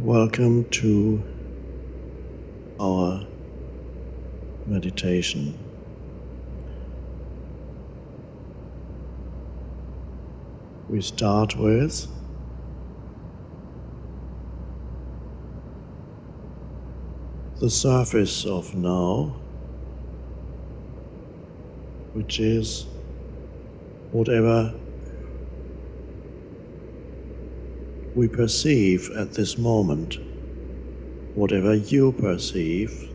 Welcome to our meditation. We start with the surface of now, which is whatever we perceive at this moment, whatever you perceive,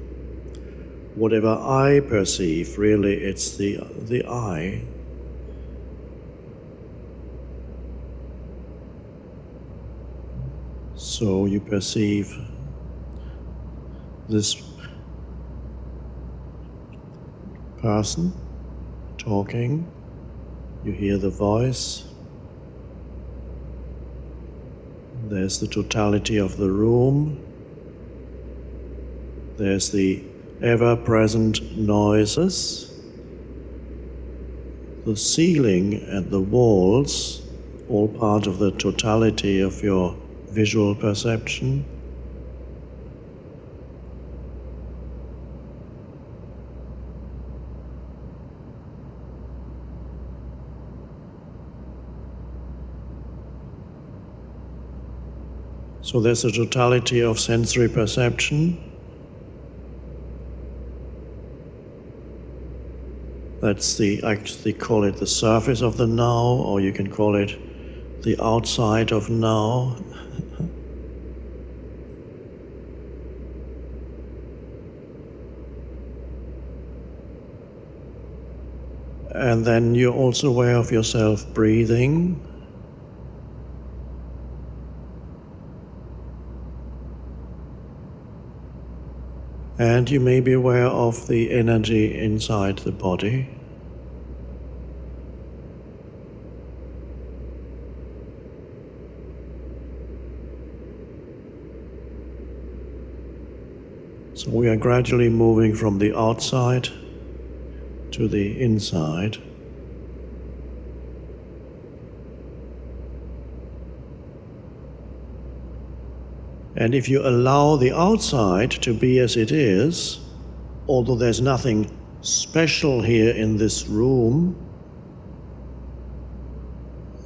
whatever I perceive. Really, it's the I. So you perceive this person talking, you hear the voice, there's the totality of the room, there's the ever-present noises, the ceiling and the walls, all part of the totality of your visual perception. So there's a totality of sensory perception. That's actually call it the surface of the now, or you can call it the outside of now. And then you're also aware of yourself breathing. And you may be aware of the energy inside the body. So we are gradually moving from the outside to the inside. And if you allow the outside to be as it is, although there's nothing special here in this room,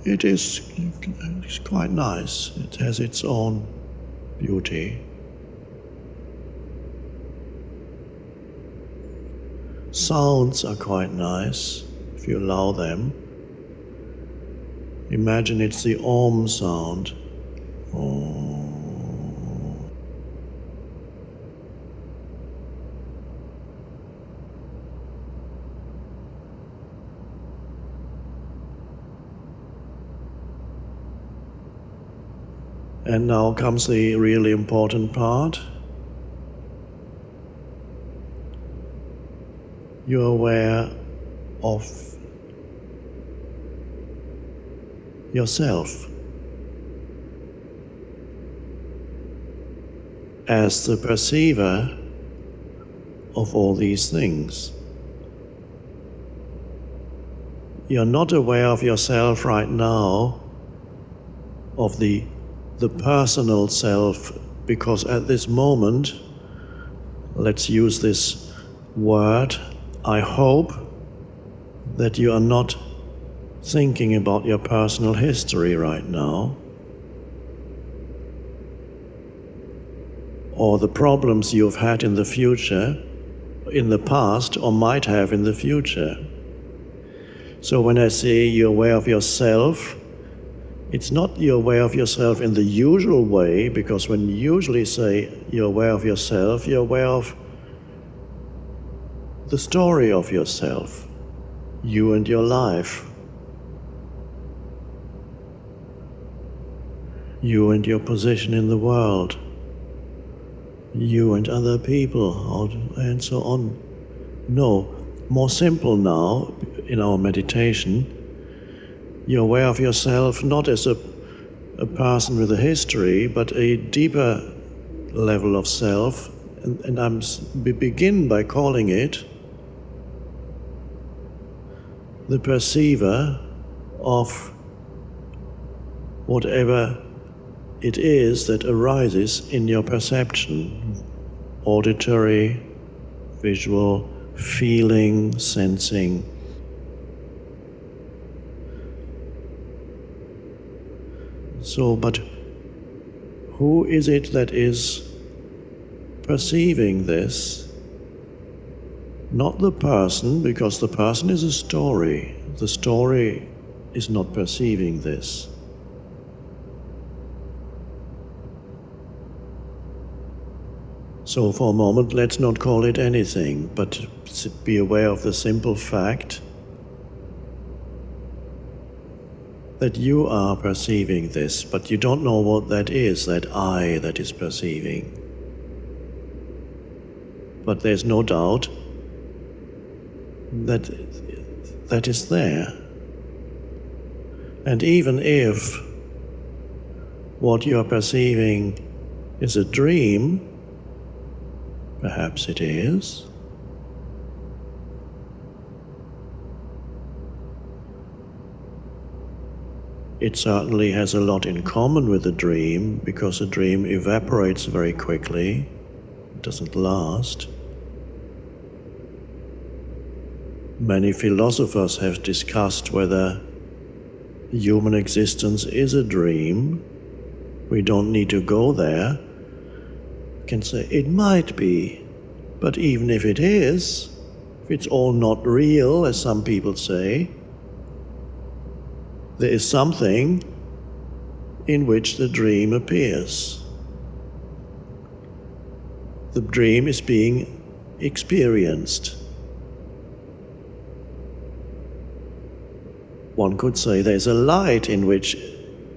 it's quite nice. It has its own beauty. Sounds are quite nice if you allow them. Imagine it's the Om sound. Om. And now comes the really important part. You're aware of yourself as the perceiver of all these things. You're not aware of yourself right now, of the personal self, because at this moment, let's use this word, I hope that you are not thinking about your personal history right now, or the problems you've had in the future, in the past, or might have in the future. So when I say you're aware of yourself, it's not you're aware of yourself in the usual way, because when you usually say you're aware of yourself, you're aware of the story of yourself, you and your life, you and your position in the world, you and other people, and so on. No, more simple now in our meditation. You're aware of yourself not as a person with a history, but a deeper level of self, and we begin by calling it the perceiver of whatever it is that arises in your perception, auditory, visual, feeling, sensing. So, but who is it that is perceiving this? Not the person, because the person is a story. The story is not perceiving this. So for a moment, let's not call it anything, but be aware of the simple fact that you are perceiving this, but you don't know what that is, that I that is perceiving. But there's no doubt that that is there. And even if what you are perceiving is a dream, perhaps it is, it certainly has a lot in common with a dream, because a dream evaporates very quickly, it doesn't last. Many philosophers have discussed whether human existence is a dream. We don't need to go there. We can say it might be, but even if it is, if it's all not real, as some people say, there is something in which the dream appears. The dream is being experienced. One could say there's a light in which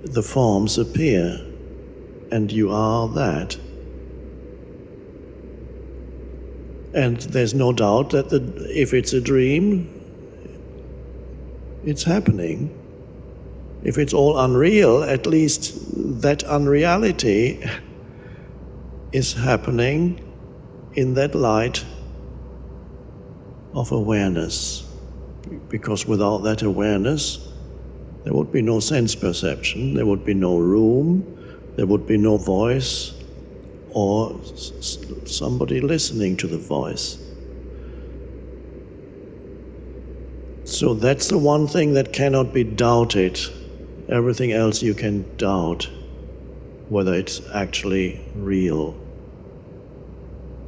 the forms appear, and you are that. And there's no doubt that if it's a dream, it's happening. If it's all unreal, at least that unreality is happening in that light of awareness. Because without that awareness, there would be no sense perception, there would be no room, there would be no voice, or somebody listening to the voice. So that's the one thing that cannot be doubted. Everything else you can doubt, whether it's actually real.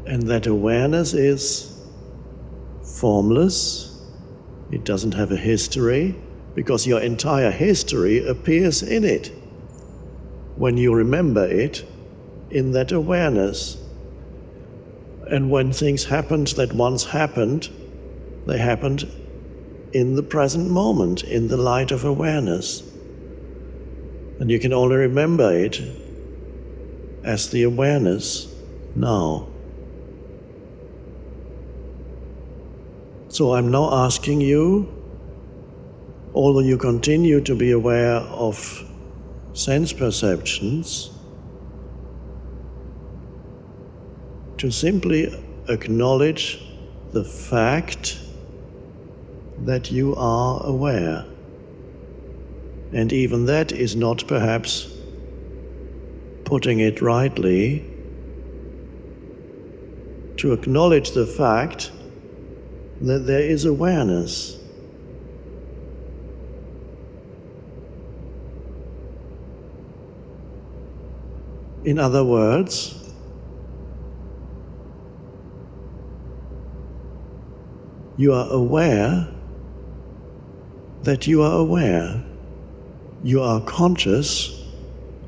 And that awareness is formless. It doesn't have a history, because your entire history appears in it. When you remember it, in that awareness. And when things happened that once happened, they happened in the present moment, in the light of awareness. And you can only remember it as the awareness now. So I'm now asking you, although you continue to be aware of sense perceptions, to simply acknowledge the fact that you are aware. And even that is not perhaps putting it rightly, to acknowledge the fact that there is awareness. In other words, you are aware that you are aware. You are conscious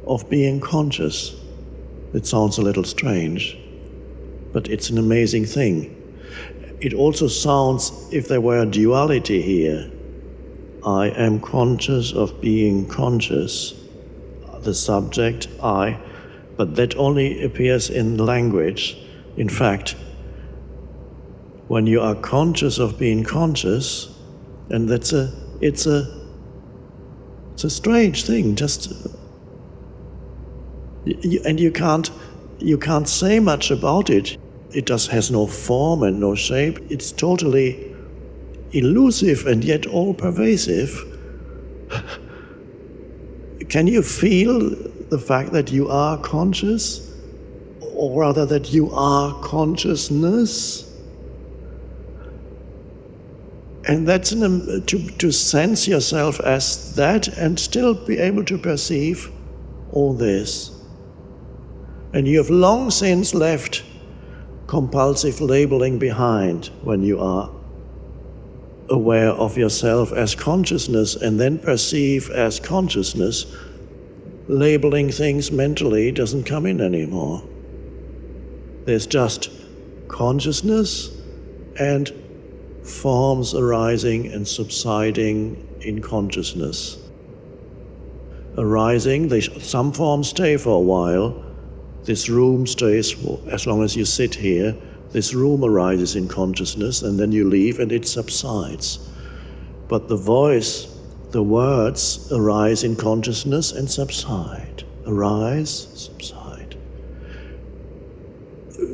of being conscious. It sounds a little strange, but it's an amazing thing. It also sounds, if there were a duality here, I am conscious of being conscious, the subject, I, but that only appears in language. In fact, when you are conscious of being conscious, and it's a strange thing, and you can't say much about it. It just has no form and no shape. It's totally elusive and yet all pervasive. Can you feel the fact that you are conscious, or rather that you are consciousness. And that's to sense yourself as that and still be able to perceive all this. And you have long since left compulsive labeling behind when you are aware of yourself as consciousness and then perceive as consciousness. Labeling things mentally doesn't come in anymore. There's just consciousness and forms arising and subsiding in consciousness. Arising, some forms stay for a while. This room stays as long as you sit here. This room arises in consciousness, and then you leave and it subsides. But the voice, the words arise in consciousness and subside. Arise, subside.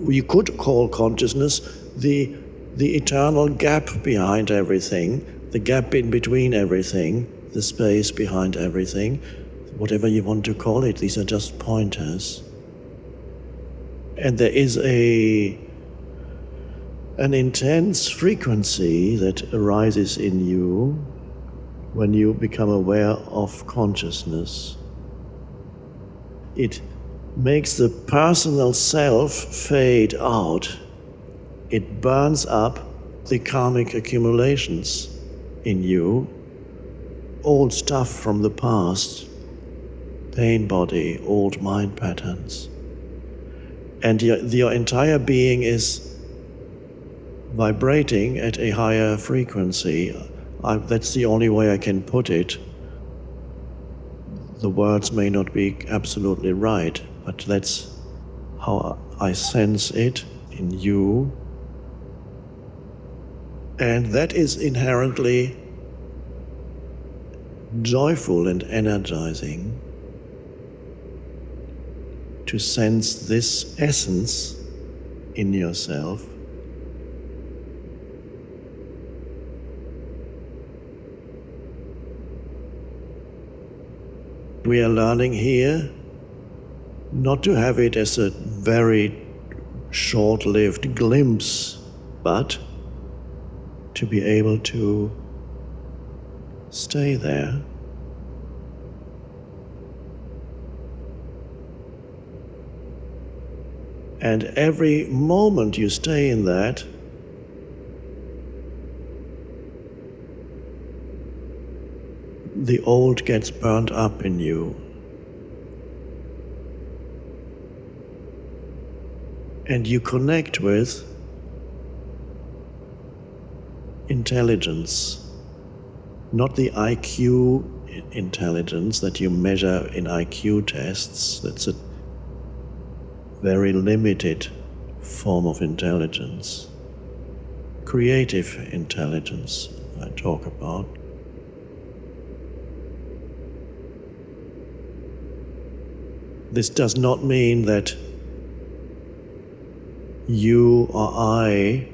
You could call consciousness the eternal gap behind everything, the gap in between everything, the space behind everything, whatever you want to call it. These are just pointers. And there is an intense frequency that arises in you when you become aware of consciousness. It makes the personal self fade out. It burns up the karmic accumulations in you, old stuff from the past, pain body, old mind patterns. And your entire being is vibrating at a higher frequency. That's the only way I can put it. The words may not be absolutely right, but that's how I sense it in you. And that is inherently joyful and energizing to sense this essence in yourself. We are learning here not to have it as a very short-lived glimpse, but to be able to stay there. And every moment you stay in that, the old gets burnt up in you. And you connect with intelligence, not the IQ intelligence that you measure in IQ tests. That's a very limited form of intelligence. Creative intelligence, I talk about. This does not mean that you or I,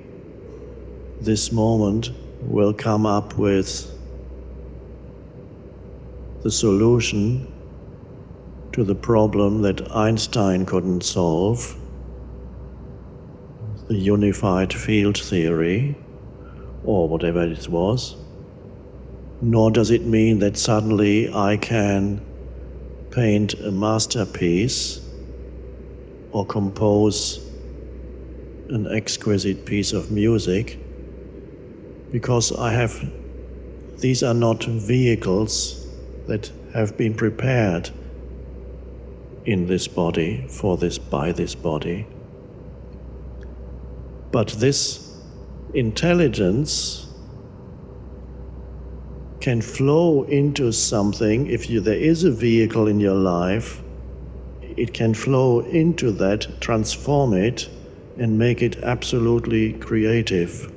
this moment, will come up with the solution to the problem that Einstein couldn't solve, the unified field theory, or whatever it was. Nor does it mean that suddenly I can paint a masterpiece or compose an exquisite piece of music, because these are not vehicles that have been prepared in this body, by this body. But this intelligence can flow into something. If there is a vehicle in your life, it can flow into that, transform it, and make it absolutely creative.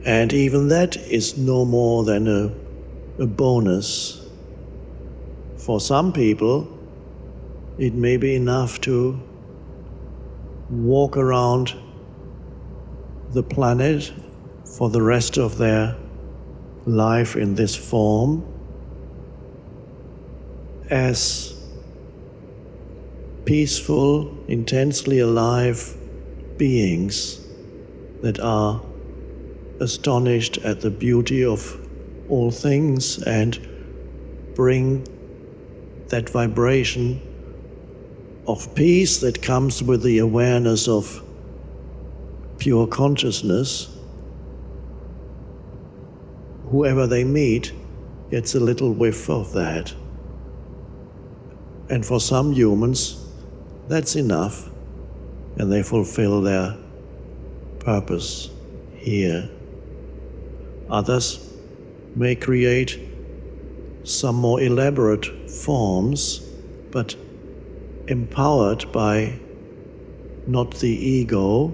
And even that is no more than a bonus. For some people, it may be enough to walk around the planet for the rest of their life in this form as peaceful, intensely alive beings that are astonished at the beauty of all things and bring that vibration of peace that comes with the awareness of pure consciousness. Whoever they meet gets a little whiff of that. And for some humans, that's enough, and they fulfill their purpose here. Others may create some more elaborate forms, but empowered by not the ego,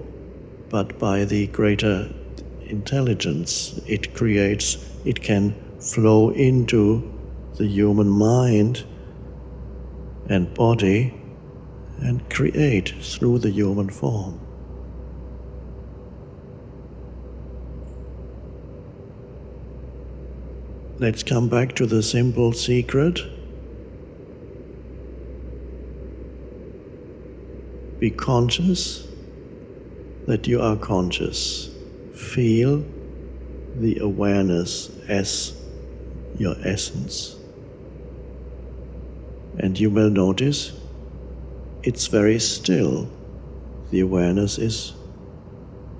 but by the greater intelligence it creates. It can flow into the human mind and body and create through the human form. Let's come back to the simple secret. Be conscious that you are conscious. Feel the awareness as your essence. And you will notice it's very still. The awareness is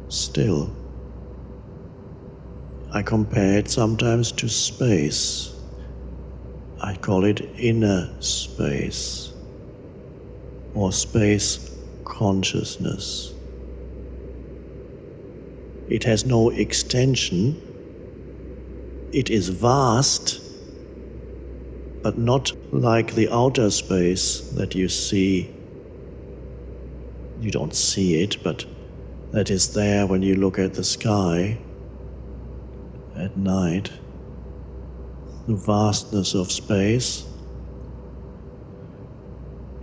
still. I compare it sometimes to space. I call it inner space or space consciousness. It has no extension. It is vast, but not like the outer space that you see. You don't see it, but that is there when you look at the sky at night. The vastness of space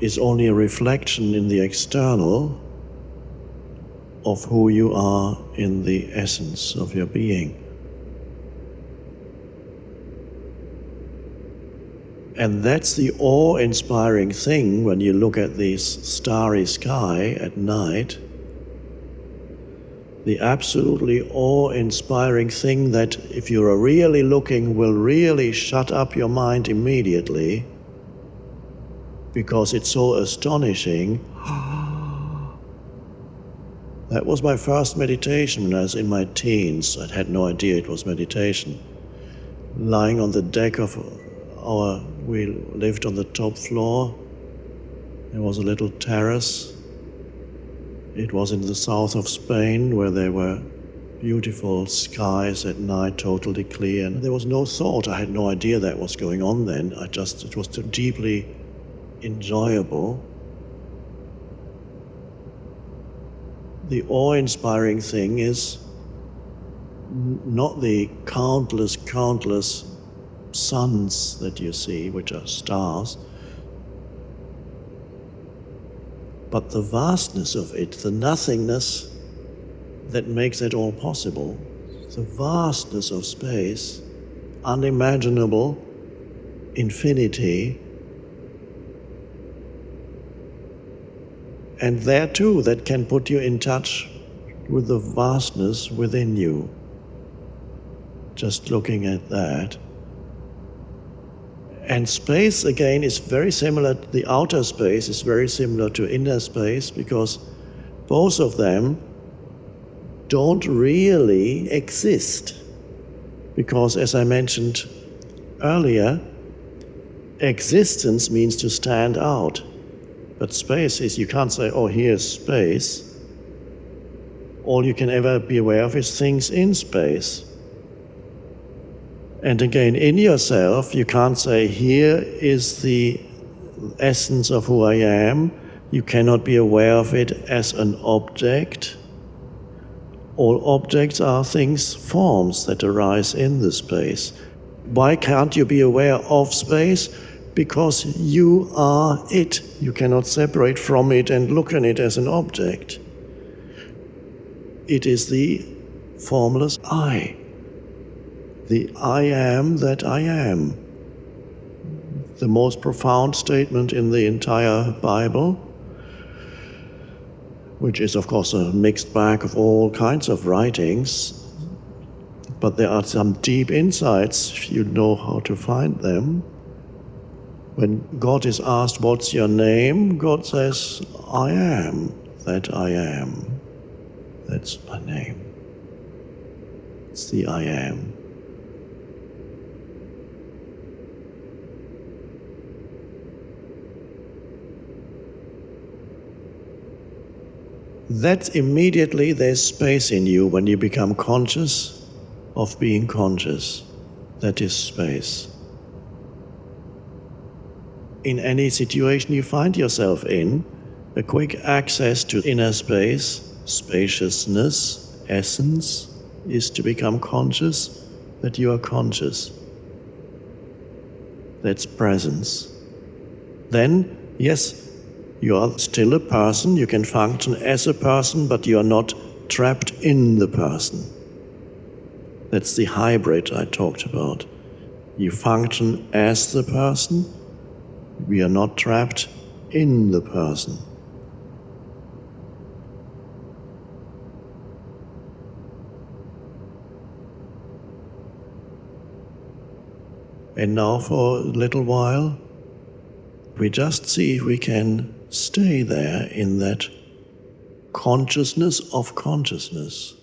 is only a reflection in the external of who you are in the essence of your being. And that's the awe-inspiring thing when you look at this starry sky at night. The absolutely awe-inspiring thing that, if you are really looking, will really shut up your mind immediately, because it's so astonishing. That was my first meditation when I was in my teens. I had no idea it was meditation. Lying on the deck of we lived on the top floor. There was a little terrace. It was in the south of Spain, where there were beautiful skies at night, totally clear. And there was no thought. I had no idea that was going on then. It was too deeply enjoyable. The awe-inspiring thing is not the countless suns that you see, which are stars, but the vastness of it, the nothingness that makes it all possible, the vastness of space, unimaginable infinity. And there too, that can put you in touch with the vastness within you. Just looking at that. And space, again, is very similar. The outer space is very similar to inner space, because both of them don't really exist. Because, as I mentioned earlier, existence means to stand out. But space is, you can't say, oh, here's space. All you can ever be aware of is things in space. And again, in yourself, you can't say, here is the essence of who I am. You cannot be aware of it as an object. All objects are things, forms that arise in the space. Why can't you be aware of space? Because you are it. You cannot separate from it and look on it as an object. It is the formless I. The I am that I am. The most profound statement in the entire Bible, which is of course a mixed bag of all kinds of writings, but there are some deep insights if you know how to find them. When God is asked, "What's your name?" God says, "I am that I am." That's my name. It's the I am. That immediately there's space in you when you become conscious of being conscious. That is space. In any situation you find yourself in, a quick access to inner space, spaciousness, essence, is to become conscious that you are conscious. That's presence. Then, yes, you are still a person, you can function as a person, but you are not trapped in the person. That's the hybrid I talked about. You function as the person, we are not trapped in the person. And now for a little while, we just see if we can stay there in that consciousness of consciousness.